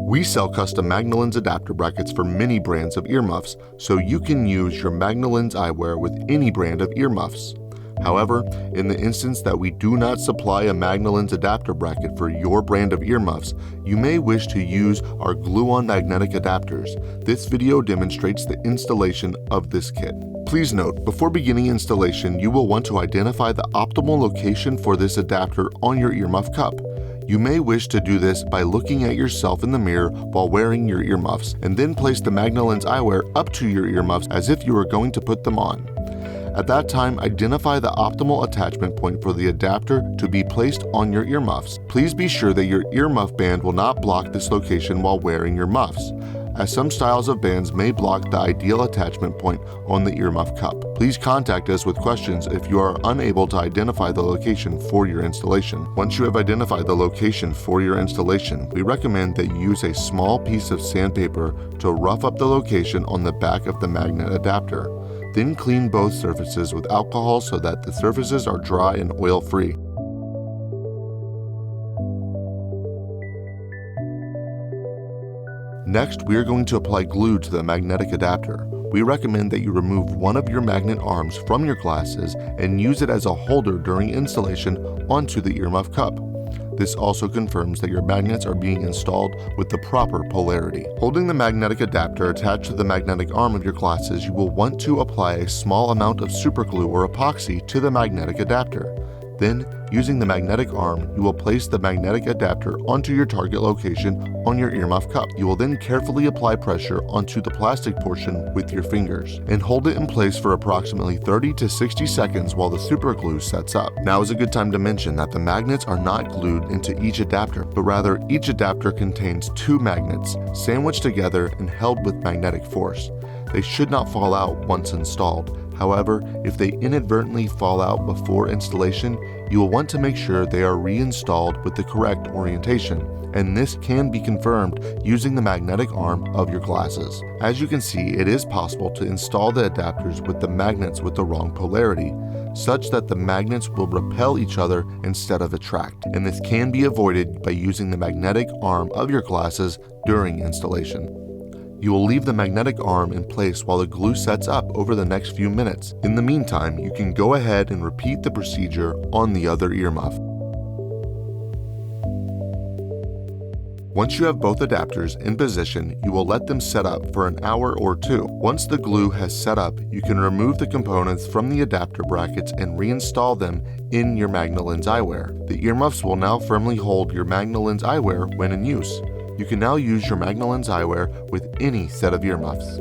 We sell custom Magna Lens adapter brackets for many brands of earmuffs, so you can use your Magna Lens eyewear with any brand of earmuffs. However, in the instance that we do not supply a Magna Lens adapter bracket for your brand of earmuffs, you may wish to use our glue-on magnetic adapters. This video demonstrates the installation of this kit. Please note, before beginning installation, you will want to identify the optimal location for this adapter on your earmuff cup. You may wish to do this by looking at yourself in the mirror while wearing your earmuffs, and then place the Magna Lens eyewear up to your earmuffs as if you were going to put them on. At that time, identify the optimal attachment point for the adapter to be placed on your earmuffs. Please be sure that your earmuff band will not block this location while wearing your muffs, as some styles of bands may block the ideal attachment point on the earmuff cup. Please contact us with questions if you are unable to identify the location for your installation. Once you have identified the location for your installation, we recommend that you use a small piece of sandpaper to rough up the location on the back of the magnet adapter. Then clean both surfaces with alcohol so that the surfaces are dry and oil-free. Next, we are going to apply glue to the magnetic adapter. We recommend that you remove one of your magnet arms from your glasses and use it as a holder during installation onto the earmuff cup. This also confirms that your magnets are being installed with the proper polarity. Holding the magnetic adapter attached to the magnetic arm of your glasses, you will want to apply a small amount of superglue or epoxy to the magnetic adapter. Then, using the magnetic arm, you will place the magnetic adapter onto your target location on your earmuff cup. You will then carefully apply pressure onto the plastic portion with your fingers and hold it in place for approximately 30 to 60 seconds while the superglue sets up. Now is a good time to mention that the magnets are not glued into each adapter, but rather each adapter contains two magnets sandwiched together and held with magnetic force. They should not fall out once installed. However, if they inadvertently fall out before installation, you will want to make sure they are reinstalled with the correct orientation, and this can be confirmed using the magnetic arm of your glasses. As you can see, it is possible to install the adapters with the magnets with the wrong polarity, such that the magnets will repel each other instead of attract, and this can be avoided by using the magnetic arm of your glasses during installation. You will leave the magnetic arm in place while the glue sets up over the next few minutes. In the meantime, you can go ahead and repeat the procedure on the other earmuff. Once you have both adapters in position, you will let them set up for an hour or two. Once the glue has set up, you can remove the components from the adapter brackets and reinstall them in your Magna Lens eyewear. The earmuffs will now firmly hold your Magna Lens eyewear when in use. You can now use your Magna Lens eyewear with any set of earmuffs.